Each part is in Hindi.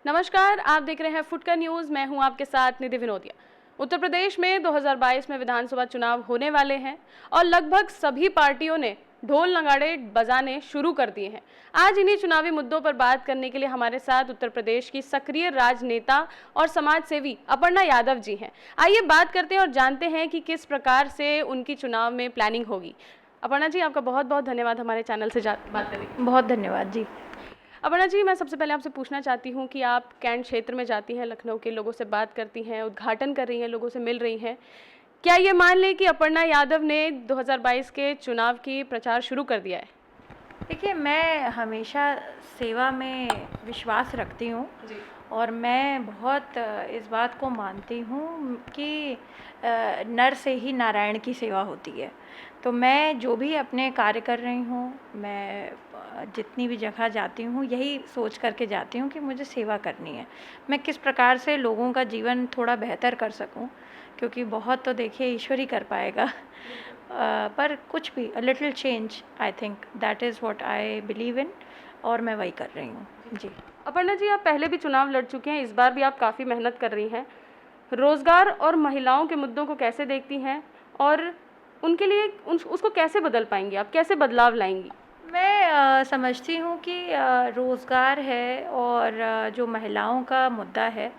नमस्कार, आप देख रहे हैं फुटकर न्यूज़। मैं हूं आपके साथ निधि विनोदिया। उत्तर प्रदेश में 2022 में विधानसभा चुनाव होने वाले हैं और लगभग सभी पार्टियों ने ढोल नगाड़े बजाने शुरू कर दिए हैं। आज इन्हीं चुनावी मुद्दों पर बात करने के लिए हमारे साथ उत्तर प्रदेश की सक्रिय राजनेता और समाज सेवी अपर्णा यादव जी हैं। आइए बात करते हैं और जानते हैं कि किस प्रकार से उनकी चुनाव में प्लानिंग होगी। अपर्णा जी, आपका बहुत बहुत धन्यवाद हमारे चैनल से बात करने के लिए। बहुत धन्यवाद जी। अपर्णा जी, मैं सबसे पहले आपसे पूछना चाहती हूँ कि आप कैंट क्षेत्र में जाती हैं, लखनऊ के लोगों से बात करती हैं, उद्घाटन कर रही हैं, लोगों से मिल रही हैं। क्या ये मान लें कि अपर्णा यादव ने 2022 के चुनाव की प्रचार शुरू कर दिया है? देखिए, मैं हमेशा सेवा में विश्वास रखती हूँ जी। और मैं बहुत इस बात को मानती हूँ कि नर से ही नारायण की सेवा होती है। तो मैं जो भी अपने कार्य कर रही हूँ, मैं जितनी भी जगह जाती हूँ यही सोच करके जाती हूँ कि मुझे सेवा करनी है। मैं किस प्रकार से लोगों का जीवन थोड़ा बेहतर कर सकूँ, क्योंकि बहुत तो देखिए ईश्वर ही कर पाएगा। पर कुछ भी little change, I think that is what I believe in, और मैं वही कर रही हूँ जी। अपर्णा जी, आप पहले भी चुनाव लड़ चुके हैं, इस बार भी आप काफ़ी मेहनत कर रही हैं। रोजगार और महिलाओं के मुद्दों को कैसे देखती हैं और उनके लिए उसको कैसे बदल पाएंगी? आप कैसे बदलाव लाएंगी? मैं समझती हूँ कि रोज़गार है और जो महिलाओं का मुद्दा है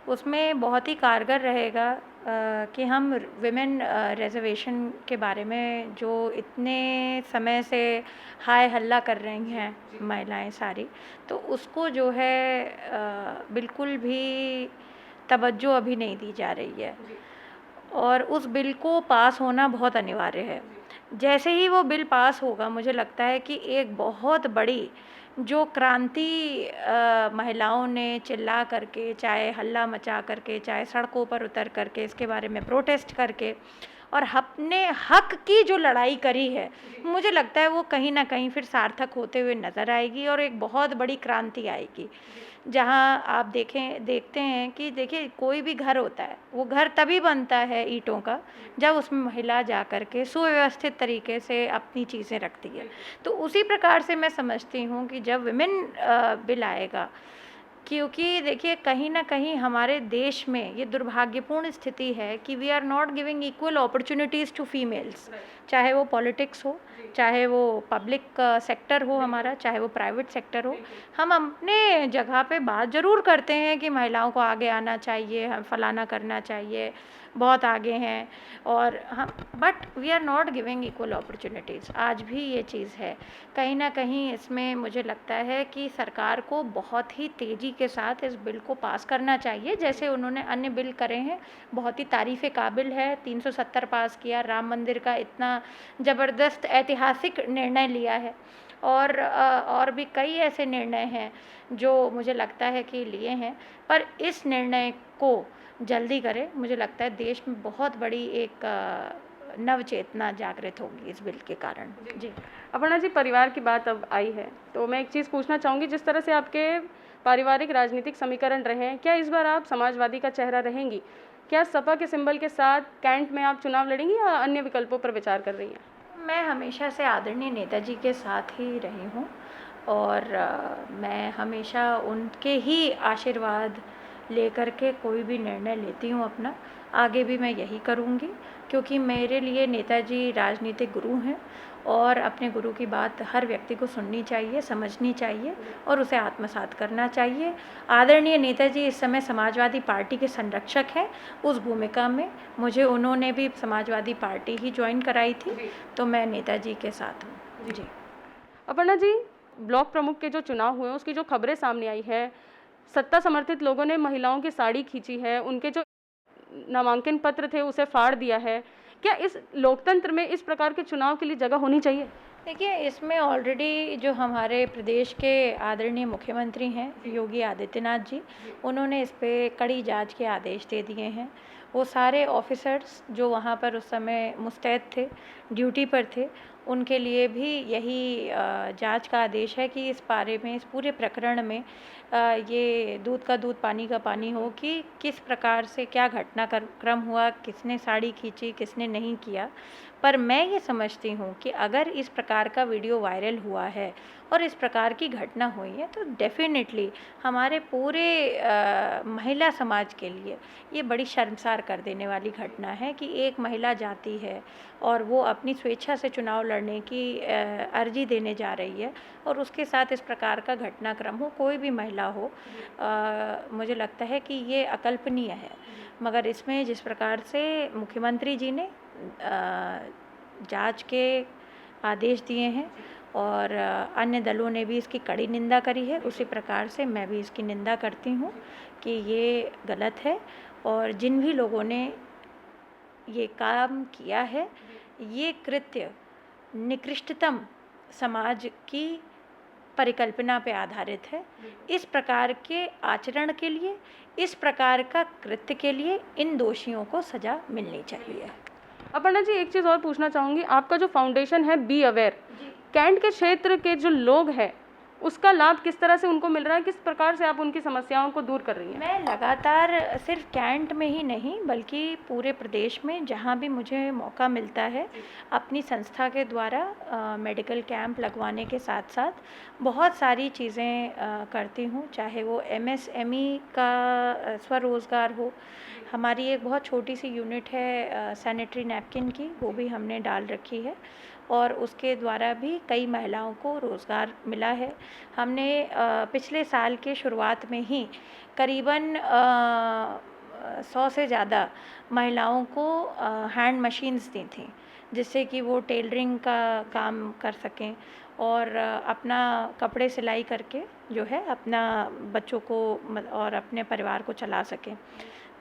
उसमें बहुत ही कारगर रहेगा कि हम विमेन रिजर्वेशन के बारे में जो इतने समय से हाय हल्ला कर रही हैं महिलाएं सारी, तो उसको जो है बिल्कुल भी तवज्जो अभी नहीं दी जा रही है और उस बिल को पास होना बहुत अनिवार्य है। जैसे ही वो बिल पास होगा, मुझे लगता है कि एक बहुत बड़ी जो क्रांति महिलाओं ने चिल्ला करके, चाहे हल्ला मचा करके, चाहे सड़कों पर उतर करके, इसके बारे में प्रोटेस्ट करके और अपने हक की जो लड़ाई करी है, मुझे लगता है वो कहीं ना कहीं फिर सार्थक होते हुए नज़र आएगी और एक बहुत बड़ी क्रांति आएगी। जहाँ आप देखते हैं कि देखिए, कोई भी घर होता है, वो घर तभी बनता है ईंटों का जब उसमें महिला जा कर के सुव्यवस्थित तरीके से अपनी चीज़ें रखती है। तो उसी प्रकार से मैं समझती हूँ कि जब विमेन बिल आएगा, क्योंकि देखिए कहीं ना कहीं हमारे देश में ये दुर्भाग्यपूर्ण स्थिति है कि we are not giving equal opportunities to females, चाहे वो पॉलिटिक्स हो, चाहे वो पब्लिक सेक्टर हो हमारा, चाहे वो प्राइवेट सेक्टर हो। हम अपने जगह पे बात ज़रूर करते हैं कि महिलाओं को आगे आना चाहिए, हम फलाना करना चाहिए, बहुत आगे हैं, और हम but we are not giving equal opportunities. आज भी ये चीज़ है कहीं ना कहीं। इसमें मुझे लगता है कि सरकार को बहुत ही तेज़ी के साथ इस बिल को पास करना चाहिए, जैसे उन्होंने अन्य बिल करे हैं। बहुत ही तारीफ़ काबिल है, 370 पास किया, राम मंदिर का इतना ज़बरदस्त ऐतिहासिक निर्णय लिया है, और भी कई ऐसे निर्णय हैं जो मुझे लगता है कि लिए हैं। पर इस निर्णय को जल्दी करें, मुझे लगता है देश में बहुत बड़ी एक नव चेतना जागृत होगी इस बिल के कारण जी। अपर्णा जी, परिवार की बात अब आई है तो मैं एक चीज़ पूछना चाहूँगी, जिस तरह से आपके पारिवारिक राजनीतिक समीकरण रहे हैं, क्या इस बार आप समाजवादी का चेहरा रहेंगी? क्या सपा के सिंबल के साथ कैंट में आप चुनाव लड़ेंगी या अन्य विकल्पों पर विचार कर रही हैं? मैं हमेशा से आदरणीय नेताजी के साथ ही रही हूँ और मैं हमेशा उनके ही आशीर्वाद लेकर के कोई भी निर्णय लेती हूँ अपना। आगे भी मैं यही करूँगी, क्योंकि मेरे लिए नेताजी राजनीतिक गुरु हैं और अपने गुरु की बात हर व्यक्ति को सुननी चाहिए, समझनी चाहिए और उसे आत्मसात करना चाहिए। आदरणीय नेताजी इस समय समाजवादी पार्टी के संरक्षक हैं। उस भूमिका में मुझे उन्होंने भी समाजवादी पार्टी ही ज्वाइन कराई थी, तो मैं नेताजी के साथ हूँ जी। अपर्णा जी, ब्लॉक प्रमुख के जो चुनाव हुए उसकी जो खबरें सामने आई है, सत्ता समर्थित लोगों ने महिलाओं की साड़ी खींची है, उनके जो नामांकन पत्र थे उसे फाड़ दिया है। क्या इस लोकतंत्र में इस प्रकार के चुनाव के लिए जगह होनी चाहिए? देखिए, इसमें ऑलरेडी जो हमारे प्रदेश के आदरणीय मुख्यमंत्री हैं योगी आदित्यनाथ जी, उन्होंने इस पे कड़ी जांच के आदेश दे दिए हैं। वो सारे ऑफिसर्स जो वहाँ पर उस समय मुस्तैद थे, ड्यूटी पर थे, उनके लिए भी यही जांच का आदेश है कि इस बारे में, इस पूरे प्रकरण में ये दूध का दूध पानी का पानी हो कि किस प्रकार से क्या घटनाक्रम हुआ, किसने साड़ी खींची, किसने नहीं किया। पर मैं ये समझती हूँ कि अगर इस प्रकार का वीडियो वायरल हुआ है और इस प्रकार की घटना हुई है तो डेफिनेटली हमारे पूरे महिला समाज के लिए ये बड़ी शर्मसार कर देने वाली घटना है कि एक महिला जाती है और वो अपनी स्वेच्छा से चुनाव लड़ने की अर्जी देने जा रही है और उसके साथ इस प्रकार का घटनाक्रम हो, कोई भी महिला हो, मुझे लगता है कि ये अकल्पनीय है। मगर इसमें जिस प्रकार से मुख्यमंत्री जी ने जांच के आदेश दिए हैं और अन्य दलों ने भी इसकी कड़ी निंदा करी है, उसी प्रकार से मैं भी इसकी निंदा करती हूँ कि ये गलत है और जिन भी लोगों ने ये काम किया है, ये कृत्य निकृष्टतम समाज की परिकल्पना पे आधारित है। इस प्रकार के आचरण के लिए, इस प्रकार का कृत्य के लिए इन दोषियों को सज़ा मिलनी चाहिए। अपर्णा जी, एक चीज़ और पूछना चाहूँगी, आपका जो फाउंडेशन है बी अवेयर, कैंट के क्षेत्र के जो लोग हैं उसका लाभ किस तरह से उनको मिल रहा है, किस प्रकार से आप उनकी समस्याओं को दूर कर रही हैं? मैं लगातार सिर्फ कैंट में ही नहीं बल्कि पूरे प्रदेश में जहाँ भी मुझे मौका मिलता है अपनी संस्था के द्वारा मेडिकल कैंप लगवाने के साथ साथ बहुत सारी चीज़ें करती हूँ, चाहे वो एमएसएमई का स्वरोज़गार हो। हमारी एक बहुत छोटी सी यूनिट है सैनिटरी नैपकिन की, वो भी हमने डाल रखी है और उसके द्वारा भी कई महिलाओं को रोज़गार मिला है। हमने पिछले साल के शुरुआत में ही करीबन 100 से ज़्यादा महिलाओं को हैंड मशीन्स दी थी, जिससे कि वो टेलरिंग का काम कर सकें और अपना कपड़े सिलाई करके जो है अपना बच्चों को और अपने परिवार को चला सकें।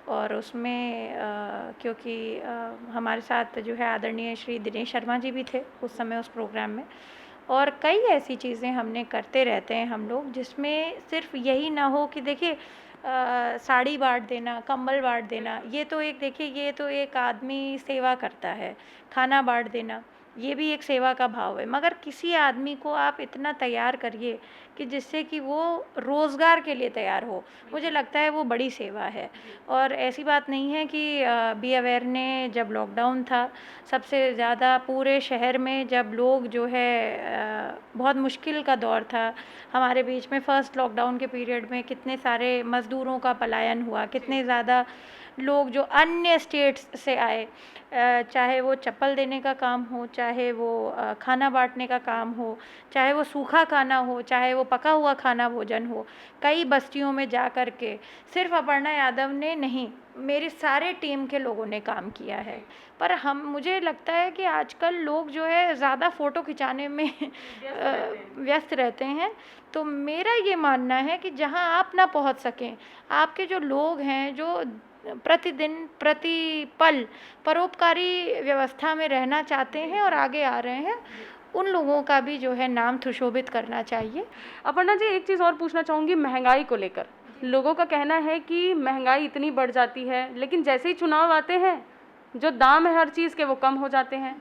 और उसमें क्योंकि हमारे साथ जो है आदरणीय श्री दिनेश शर्मा जी भी थे उस समय उस प्रोग्राम में, और कई ऐसी चीज़ें हमने करते रहते हैं हम लोग, जिसमें सिर्फ यही ना हो कि देखिए साड़ी बांट देना, कंबल बांट देना, ये तो एक देखिए ये तो एक आदमी सेवा करता है, खाना बांट देना ये भी एक सेवा का भाव है, मगर किसी आदमी को आप इतना तैयार करिए कि जिससे कि वो रोज़गार के लिए तैयार हो, मुझे लगता है वो बड़ी सेवा है। और ऐसी बात नहीं है कि बी अवेयर ने जब लॉकडाउन था सबसे ज़्यादा पूरे शहर में, जब लोग जो है बहुत मुश्किल का दौर था हमारे बीच में, फर्स्ट लॉकडाउन के पीरियड में कितने सारे मज़दूरों का पलायन हुआ, कितने ज़्यादा लोग जो अन्य स्टेट्स से आए, चाहे वो चप्पल देने का काम हो, चाहे वो खाना बांटने का काम हो, चाहे वो सूखा खाना हो, चाहे वो पका हुआ खाना भोजन हो, कई बस्तियों में जा कर के सिर्फ अपर्णा यादव ने नहीं, मेरी सारे टीम के लोगों ने काम किया है। पर मुझे लगता है कि आजकल लोग जो है ज़्यादा फ़ोटो खिंचाने में व्यस्त रहते हैं। तो मेरा ये मानना है कि जहाँ आप ना पहुँच सकें, आपके जो लोग हैं जो प्रतिदिन प्रतिपल परोपकारी व्यवस्था में रहना चाहते हैं और आगे आ रहे हैं, उन लोगों का भी जो है नाम सुशोभित करना चाहिए। अपर्णा जी, एक चीज़ और पूछना चाहूँगी, महंगाई को लेकर लोगों का कहना है कि महंगाई इतनी बढ़ जाती है, लेकिन जैसे ही चुनाव आते हैं जो दाम है हर चीज़ के वो कम हो जाते हैं,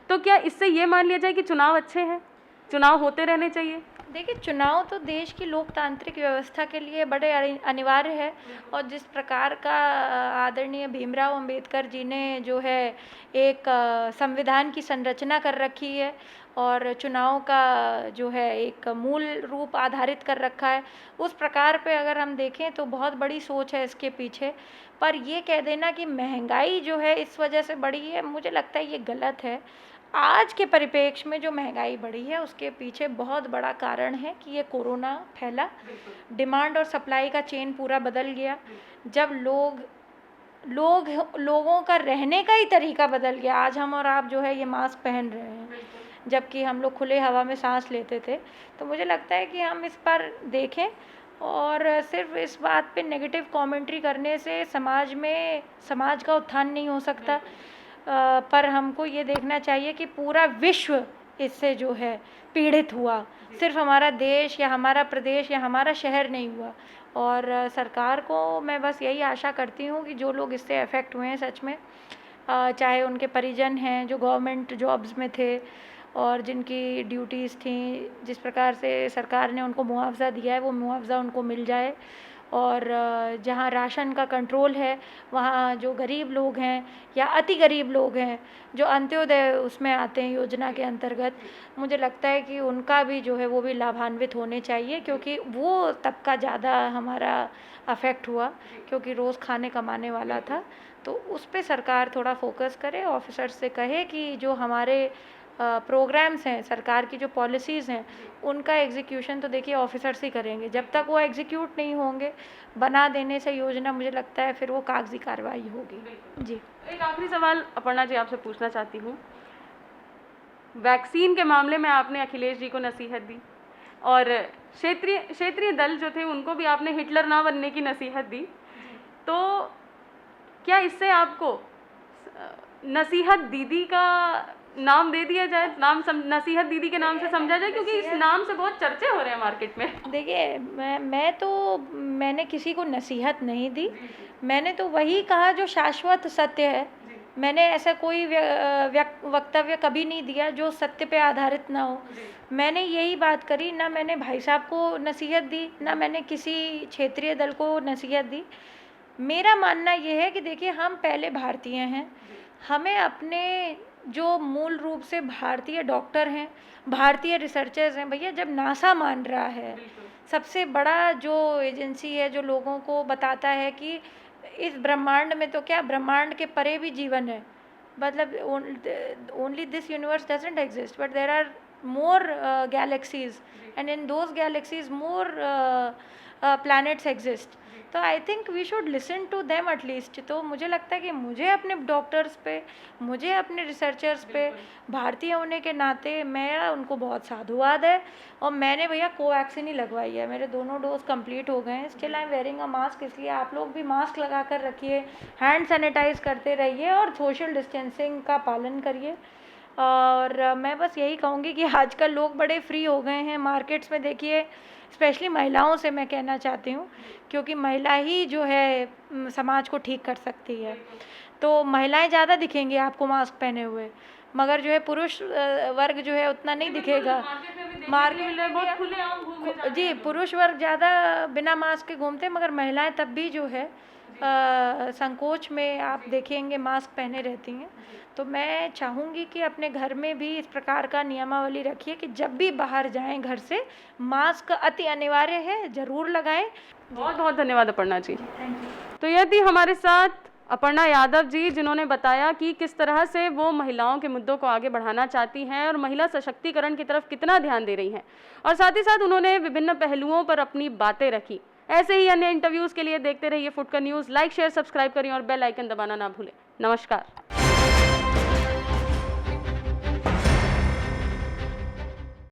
तो क्या इससे ये मान लिया जाए कि चुनाव अच्छे हैं, चुनाव होते रहने चाहिए? देखिए, चुनाव तो देश की लोकतांत्रिक व्यवस्था के लिए बड़े अनिवार्य है, और जिस प्रकार का आदरणीय भीमराव अंबेडकर जी ने जो है एक संविधान की संरचना कर रखी है और चुनाव का जो है एक मूल रूप आधारित कर रखा है, उस प्रकार पे अगर हम देखें तो बहुत बड़ी सोच है इसके पीछे। पर ये कह देना कि महंगाई जो है इस वजह से बढ़ी है, मुझे लगता है ये गलत है। आज के परिप्रेक्ष्य में जो महंगाई बढ़ी है उसके पीछे बहुत बड़ा कारण है कि ये कोरोना फैला, डिमांड और सप्लाई का चेन पूरा बदल गया। जब लोगों का रहने का ही तरीका बदल गया, आज हम और आप जो है ये मास्क पहन रहे हैं जबकि हम लोग खुले हवा में सांस लेते थे। तो मुझे लगता है कि हम इस पर देखें, और सिर्फ इस बात पे नेगेटिव कमेंट्री करने से समाज का उत्थान नहीं हो सकता। पर हमको ये देखना चाहिए कि पूरा विश्व इससे जो है पीड़ित हुआ, सिर्फ हमारा देश या हमारा प्रदेश या हमारा शहर नहीं हुआ। और सरकार को मैं बस यही आशा करती हूँ कि जो लोग इससे अफेक्ट हुए हैं सच में, चाहे उनके परिजन हैं जो गवर्नमेंट जॉब्स में थे और जिनकी ड्यूटीज़ थी, जिस प्रकार से सरकार ने उनको मुआवज़ा दिया है वो मुआवज़ा उनको मिल जाए, और जहाँ राशन का कंट्रोल है वहाँ जो गरीब लोग हैं या अति गरीब लोग हैं जो अंत्योदय उसमें आते हैं योजना के अंतर्गत, मुझे लगता है कि उनका भी जो है वो भी लाभान्वित होने चाहिए, क्योंकि वो तबका ज़्यादा हमारा अफेक्ट हुआ, क्योंकि रोज़ खाने कमाने वाला था। तो उस पे सरकार थोड़ा फोकस करे, ऑफिसर्स से कहे कि जो हमारे प्रोग्राम्स हैं, सरकार की जो पॉलिसीज़ हैं, उनका एग्जीक्यूशन तो देखिए ऑफिसर्स ही करेंगे। जब तक वो एग्जीक्यूट नहीं होंगे बना देने से योजना, मुझे लगता है फिर वो कागजी कार्रवाई होगी। जी, एक आखिरी सवाल अपर्णा जी आपसे पूछना चाहती हूँ। वैक्सीन के मामले में आपने अखिलेश जी को नसीहत दी और क्षेत्रीय दल जो थे उनको भी आपने हिटलर ना बनने की नसीहत दी, तो क्या इससे आपको नसीहत दीदी का नाम दे दिया जाए, नसीहत दीदी के नाम से समझा जाए, क्योंकि इस नाम से बहुत चर्चे हो रहे हैं मार्केट में? देखिए मैंने किसी को नसीहत नहीं दी, मैंने तो वही कहा जो शाश्वत सत्य है। मैंने ऐसा कोई वक्तव्य कभी नहीं दिया जो सत्य पे आधारित ना हो। मैंने यही बात करी, ना मैंने भाई साहब को नसीहत दी, ना मैंने किसी क्षेत्रीय दल को नसीहत दी। मेरा मानना ये है कि देखिए हम पहले भारतीय हैं, हमें अपने जो मूल रूप से भारतीय डॉक्टर हैं, भारतीय रिसर्चर्स हैं, भैया जब नासा मान रहा है, सबसे बड़ा जो एजेंसी है जो लोगों को बताता है कि इस ब्रह्मांड में तो क्या, ब्रह्मांड के परे भी जीवन है, मतलब only this universe doesn't exist but there are more galaxies and in those galaxies more planets exist. तो I think we should listen to them at least. तो मुझे लगता है कि मुझे अपने डॉक्टर्स पे, मुझे अपने रिसर्चर्स पे भारतीय होने के नाते मेरा उनको बहुत साधुवाद है। और मैंने भैया कोवैक्सीन ही लगवाई है, मेरे दोनों डोज कंप्लीट हो गए हैं। Still I am wearing a mask, इसलिए आप लोग भी मास्क लगा कर रखिए, हैंड सैनिटाइज करते रहिए और सोशल डिस्टेंसिंग का पालन करिए। और मैं बस यही कहूँगी कि आजकल लोग बड़े फ्री हो गए हैं मार्केट्स में। देखिए स्पेशली महिलाओं से मैं कहना चाहती हूँ, क्योंकि महिला ही जो है समाज को ठीक कर सकती है। तो महिलाएं ज़्यादा दिखेंगी आपको मास्क पहने हुए, मगर जो है पुरुष वर्ग जो है उतना नहीं दिखेगा। मार्केट में बहुत खुले जी पुरुष वर्ग ज़्यादा बिना मास्क के घूमते, मगर महिलाएं तब भी जो है संकोच में आप देखेंगे मास्क पहने रहती हैं। तो मैं चाहूँगी कि अपने घर में भी इस प्रकार का नियमावली रखिए कि जब भी बाहर जाएं घर से मास्क अति अनिवार्य है, ज़रूर लगाएं। बहुत बहुत धन्यवाद अपर्णा जी। तो यह थी हमारे साथ अपर्णा यादव जी, जिन्होंने बताया कि किस तरह से वो महिलाओं के मुद्दों को आगे बढ़ाना चाहती हैं और महिला सशक्तिकरण की तरफ कितना ध्यान दे रही हैं, और साथ ही साथ उन्होंने विभिन्न पहलुओं पर अपनी बातें रखी। ऐसे ही अन्य इंटरव्यूज़ के लिए देखते रहिए फुटकर न्यूज़। लाइक शेयर सब्सक्राइब करें और बेल आइकन दबाना ना भूलें। नमस्कार।